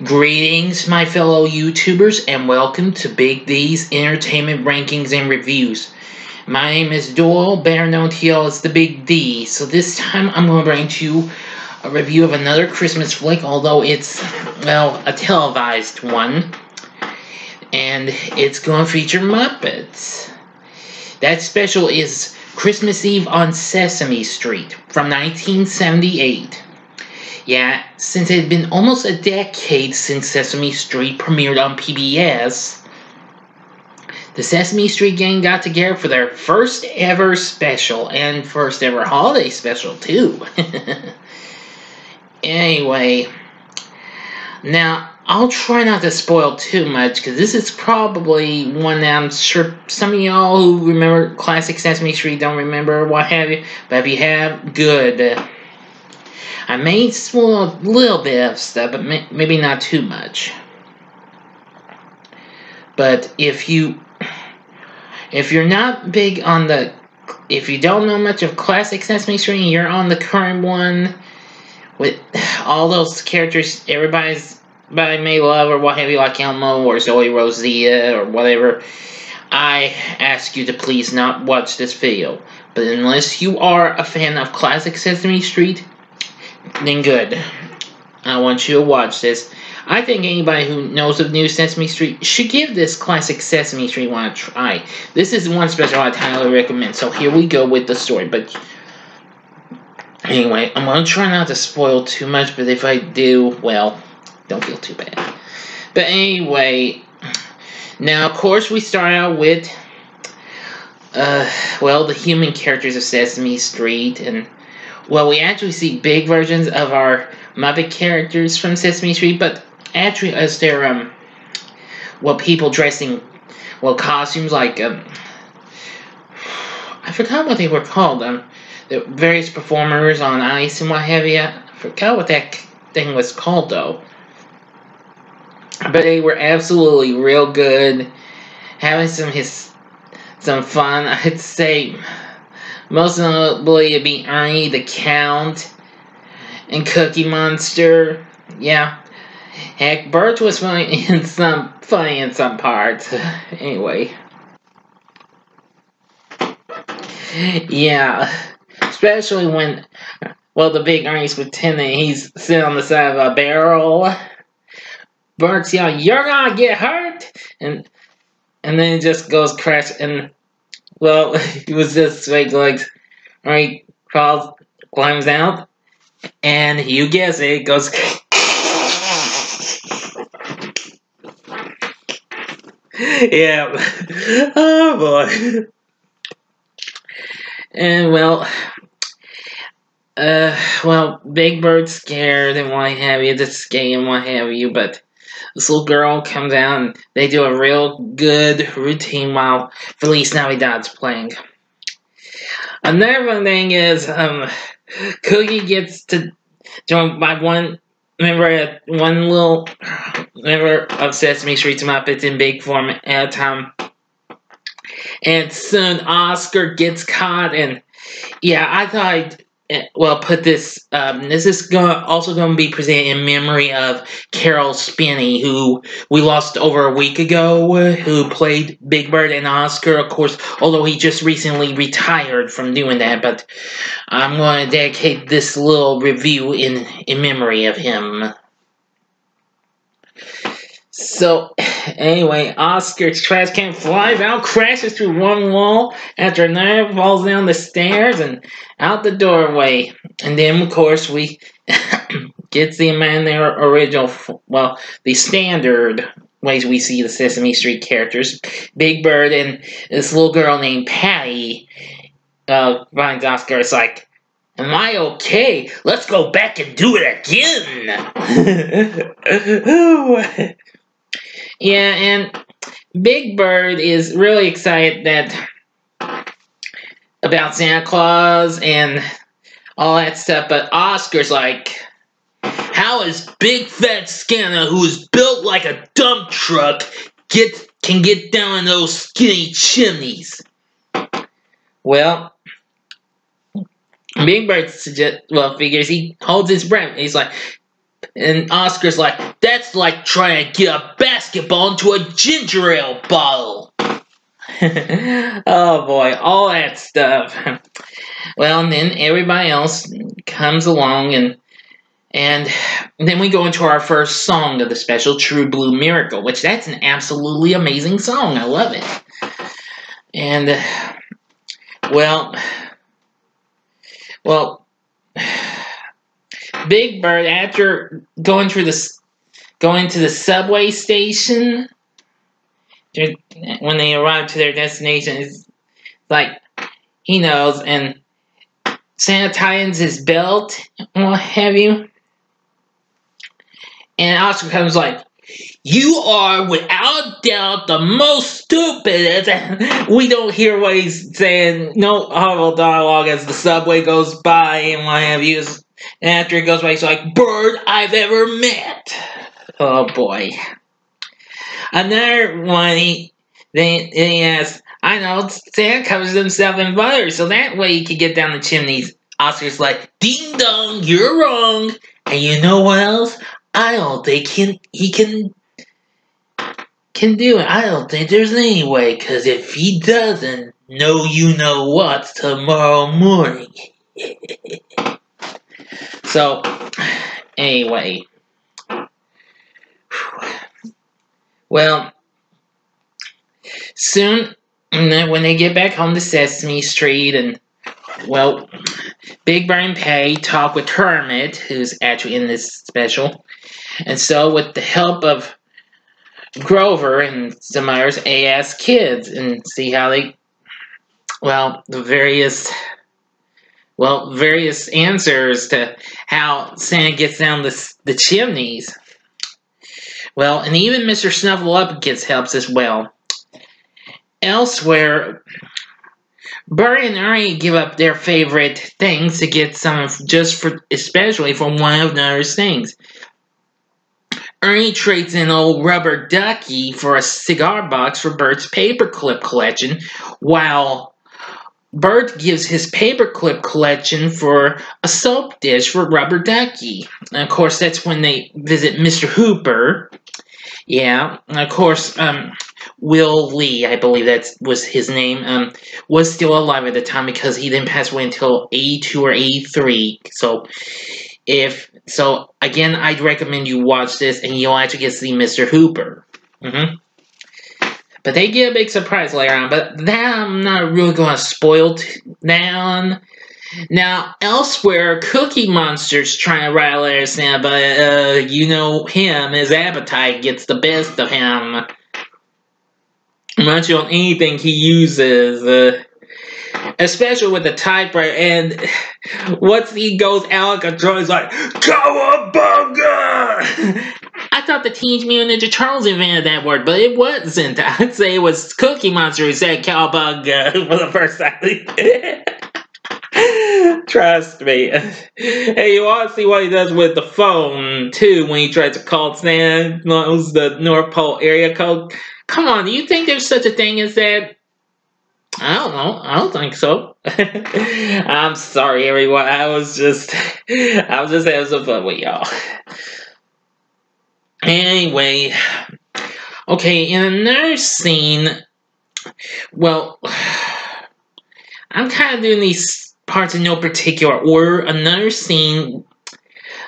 Greetings, my fellow YouTubers, and welcome to Big D's Entertainment Rankings and Reviews. My name is Doyle, better known to y'all as the Big D. So this time I'm going to bring to you a review of another Christmas flick, although it's, well, a televised one. And it's going to feature Muppets. That special is Christmas Eve on Sesame Street from 1978. Yeah, since it had been almost a decade since Sesame Street premiered on PBS, the Sesame Street gang got together for their first ever special, and first ever holiday special, too. Anyway, now, I'll try not to spoil too much, because this is probably one that I'm sure some of y'all who remember classic Sesame Street don't remember, what have you, but if you have, good. I may spoil a little bit of stuff, but maybe not too much. But if you're not big on if you don't know much of classic Sesame Street and you're on the current one with all those characters everybody may love or what have you, like Elmo or Zoe Rosita or whatever, I ask you to please not watch this video. But unless you are a fan of classic Sesame Street, then good. I want you to watch this. I think anybody who knows of New Sesame Street should give this classic Sesame Street one a try. This is one special I highly recommend. So here we go with the story. But anyway, I'm going to try not to spoil too much, but if I do, well, don't feel too bad. But anyway, now of course we start out with, well, the human characters of Sesame Street, and well, we actually see big versions of our Muppet characters from Sesame Street, but actually as their, well, people dressing, well, costumes like, I forgot what they were called, the various performers on ice and what have you. I forgot what that thing was called, though. But they were absolutely real good, having some fun. I'd say most notably it'd be Ernie the Count and Cookie Monster. Yeah. Heck, Bert was funny in some parts. Anyway. Yeah. Especially when, well, the big Ernie's pretending he's sitting on the side of a barrel. Bert's yelling, "You're gonna get hurt!" And then he just goes crash, and well, he was just fake legs. Ernie climbs out, and you guess it, goes. Yeah. Oh boy. And well, Big Bird's scared and what have you, just skate and what have you, but this little girl comes out and they do a real good routine while Feliz Navidad's playing. Another fun thing is, Cookie gets to join by one member of Sesame Street's Muppets in big form at a time. And soon Oscar gets caught, and yeah, I thought I'd put this. This is also going to be presented in memory of Caroll Spinney, who we lost over a week ago, who played Big Bird and Oscar, of course, although he just recently retired from doing that. But I'm going to dedicate this little review in memory of him. So, anyway, Oscar's trash can flies out, crashes through one wall after another, falls down the stairs and out the doorway. And then, of course, we get the original, well, the standard ways we see the Sesame Street characters. Big Bird and this little girl named Patty finds Oscar. It's like, "Am I okay? Let's go back and do it again." Yeah, and Big Bird is really excited about Santa Claus and all that stuff, but Oscar's like, "How is Big Fat Santa, who is built like a dump truck, can get down those skinny chimneys?" Well, Big Bird figures, he holds his breath. He's like, And Oscar's like, that's like trying to get a basketball into a ginger ale bottle. Oh boy, all that stuff. Well, and then everybody else comes along, and then we go into our first song of the special, True Blue Miracle, which that's an absolutely amazing song. I love it. And, well, Big Bird, after going to the subway station, when they arrive to their destination, it's like, he knows, and Santa tightens his belt, and what have you. And Oscar comes like, you are without doubt the most stupid. We don't hear what he's saying. No horrible dialogue as the subway goes by and what have you. And after it goes by, he's like, bird I've ever met. Oh boy. Another one, he asks, I know, Santa covers himself in butter, so that way he can get down the chimneys. Oscar's like, ding dong, you're wrong. And you know what else? I don't think he can do it. I don't think there's any way, because if he doesn't, you know what's tomorrow morning. So, anyway. Well, soon, when they get back home to Sesame Street, and, well, Big Bird and Patty talk with Kermit, who's actually in this special. And so, with the help of Grover and some others, they ask kids and see how they, various answers to how Santa gets down the chimneys. Well, and even Mr. Snuffleup gets helps as well. Elsewhere, Bert and Ernie give up their favorite things to get some especially for one of those things. Ernie trades an old rubber ducky for a cigar box for Bert's paperclip collection, while Bert gives his paperclip collection for a soap dish for Rubber Ducky. And of course, that's when they visit Mr. Hooper. Yeah, and of course, Will Lee, I believe that was his name, was still alive at the time because he didn't pass away until 82 or 83. So, again, I'd recommend you watch this and you'll actually get to see Mr. Hooper. But they get a big surprise later on, but that I'm not really going to spoil down. Now, elsewhere, Cookie Monster's trying to write a letter to Santa, but, you know him, his appetite gets the best of him. Much on anything he uses, especially with the typewriter, and once he goes out of control, he's like, Cowabunga! I thought the Teenage Mutant Ninja Turtles invented that word, but it wasn't. I'd say it was Cookie Monster who said Cowabunga for the first time. Trust me. Hey, you want to see what he does with the phone, too, when he tries to call Santa, knows the North Pole area code. Come on, do you think there's such a thing as that? I don't know. I don't think so. I'm sorry, everyone. I was just having some fun with y'all. Anyway, okay, in another scene, well, I'm kind of doing these parts in no particular order. Another scene,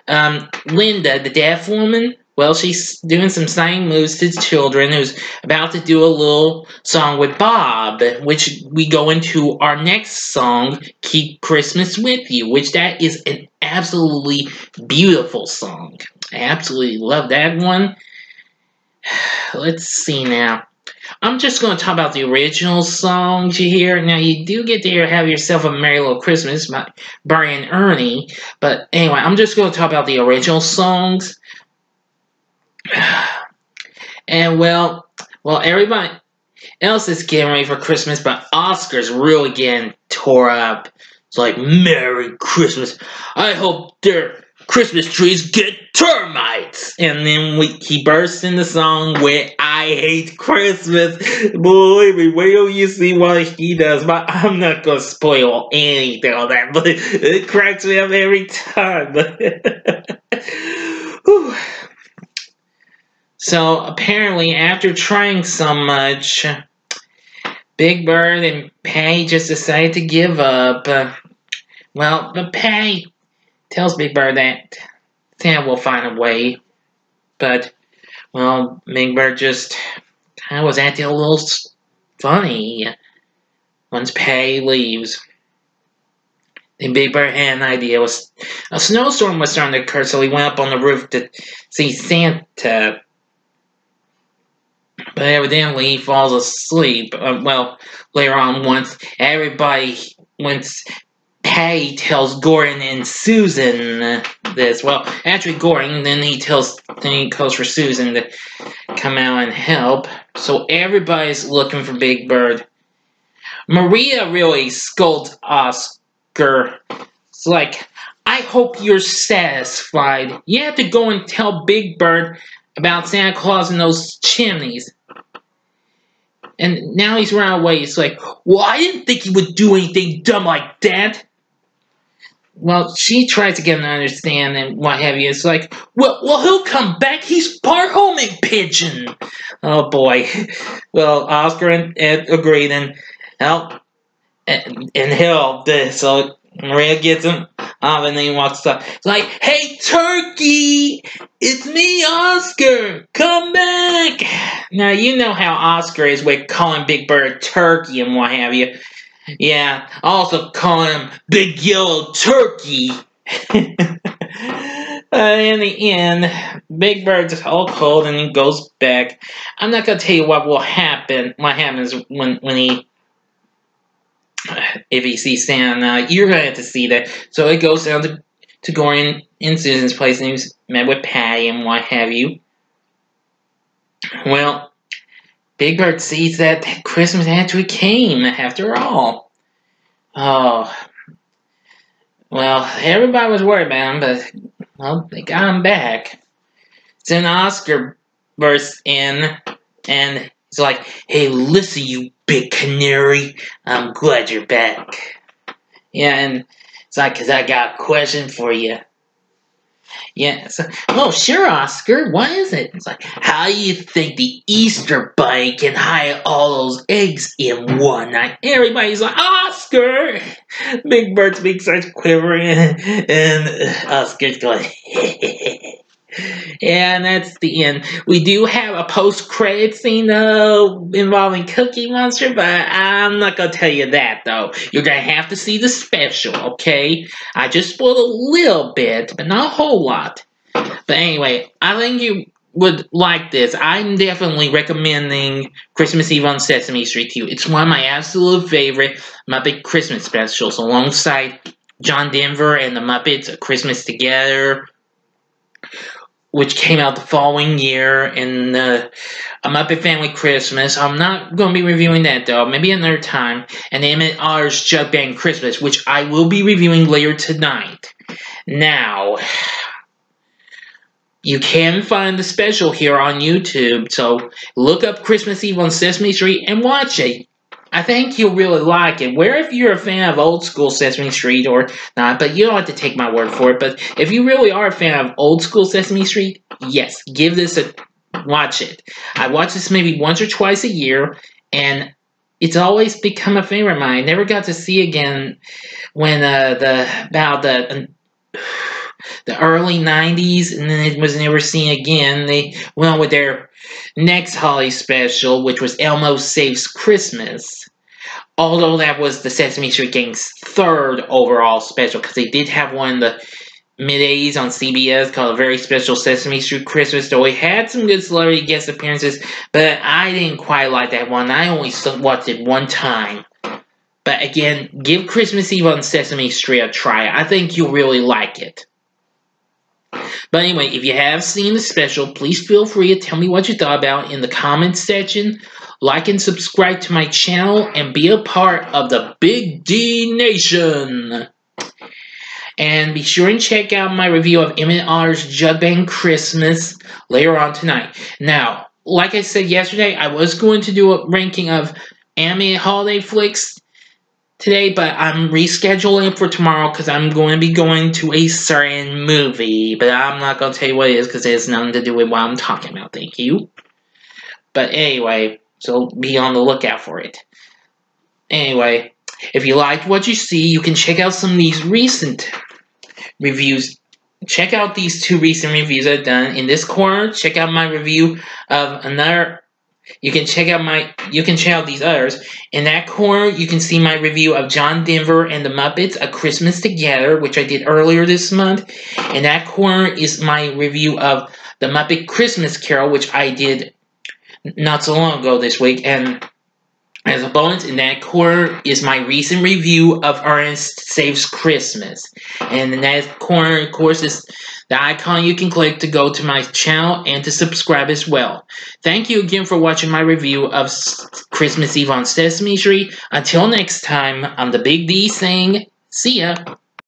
Linda, the deaf woman, well, she's doing some sign moves to children who's about to do a little song with Bob, which we go into our next song, Keep Christmas With You, which that is an absolutely beautiful song. I absolutely love that one. Let's see now. I'm just going to talk about the original songs you hear. Now, you do get to have yourself a Merry Little Christmas by Brian Ernie. But anyway, I'm just going to talk about the original songs. And, well, everybody else is getting ready for Christmas, but Oscar's really getting tore up. It's like, Merry Christmas. I hope their Christmas trees get termites. And then he bursts into song with I Hate Christmas. Believe me, wait till you see what he does. But I'm not going to spoil anything on that. But it cracks me up every time. So apparently, after trying so much, Big Bird and Patty just decided to give up. But Patty tells Big Bird that Santa will find a way. But, well, Big Bird just kind of was acting a little funny once Patty leaves. Then Big Bird had an idea. A snowstorm was starting to occur, so he went up on the roof to see Santa. But evidently he falls asleep. Later on, once Patty tells Gordon and Susan this. Well, actually Gordon, then he calls for Susan to come out and help. So everybody's looking for Big Bird. Maria really scolds Oscar. It's like, I hope you're satisfied. You have to go and tell Big Bird about Santa Claus and those chimneys. And now he's run away. It's like, well, I didn't think he would do anything dumb like that. Well, she tries to get him to understand and what have you. It's like, well, he'll come back. He's part homing pigeon. Oh, boy. Well, Oscar agreed and help. And help. So Maria gets him off and then he walks up. It's like, hey, Turkey! It's me, Oscar! Come back! Now, you know how Oscar is with calling Big Bird Turkey and what have you. Yeah, I also call him Big Yellow Turkey. In the end, Big Bird's all cold and he goes back. I'm not going to tell you what will happen. What happens when he... If he sees Santa, you're going to have to see that. So it goes down to Gordon in Susan's place, and he's met with Patty and what have you. Well, Big Bird sees that Christmas actually came, after all. Oh. Well, everybody was worried about him, but, well, they got him back. Then Oscar bursts in, and he's like, hey, listen, you big canary. I'm glad you're back. Yeah, and it's like, because I got a question for you. Yeah, so, oh, sure, Oscar. What is it? It's like, how do you think the Easter Bunny can hide all those eggs in one night? Everybody's like, Oscar! Big Bird's being starts quivering, and Oscar's going, and that's the end. We do have a post-credit scene, though, involving Cookie Monster, but I'm not going to tell you that, though. You're going to have to see the special, okay? I just spoiled a little bit, but not a whole lot. But anyway, I think you would like this. I'm definitely recommending Christmas Eve on Sesame Street to you. It's one of my absolute favorite Muppet Christmas specials, alongside John Denver and the Muppets, A Christmas Together, which came out the following year, in A Muppet Family Christmas. I'm not going to be reviewing that, though. Maybe another time. And M&R's Jug Band Christmas, which I will be reviewing later tonight. Now, you can find the special here on YouTube, so look up Christmas Eve on Sesame Street and watch it. I think you'll really like it. Where if you're a fan of old school Sesame Street or not, but you don't have to take my word for it. But if you really are a fan of old school Sesame Street, yes, give this a watch it. I watch this maybe once or twice a year, and it's always become a favorite of mine. I never got to see again when the early 90s, and then it was never seen again. They went on with their next holiday special, which was Elmo Saves Christmas. Although that was the Sesame Street Gang's third overall special, because they did have one in the mid-80s on CBS called A Very Special Sesame Street Christmas, though it had some good celebrity guest appearances, but I didn't quite like that one. I only watched it one time. But again, give Christmas Eve on Sesame Street a try. I think you'll really like it. But anyway, if you have seen the special, please feel free to tell me what you thought about in the comments section. Like and subscribe to my channel and be a part of the Big D Nation. And be sure and check out my review of M&R's Jug Band Christmas later on tonight. Now, like I said yesterday, I was going to do a ranking of animated holiday flicks today, but I'm rescheduling for tomorrow because I'm going to be going to a certain movie. But I'm not going to tell you what it is because it has nothing to do with what I'm talking about. Thank you. But anyway, so be on the lookout for it. Anyway, if you liked what you see, you can check out some of these recent reviews. Check out these 2 recent reviews I've done. In this corner, check out my review of another. You can check out these others. In that corner, you can see my review of John Denver and the Muppets: A Christmas Together, which I did earlier this month. In that corner is my review of the Muppet Christmas Carol, which I did not so long ago this week. And as a bonus, in that corner is my recent review of Ernest Saves Christmas. And in that corner, of course, is the icon you can click to go to my channel and to subscribe as well. Thank you again for watching my review of Christmas Eve on Sesame Street. Until next time, I'm the Big D saying, see ya.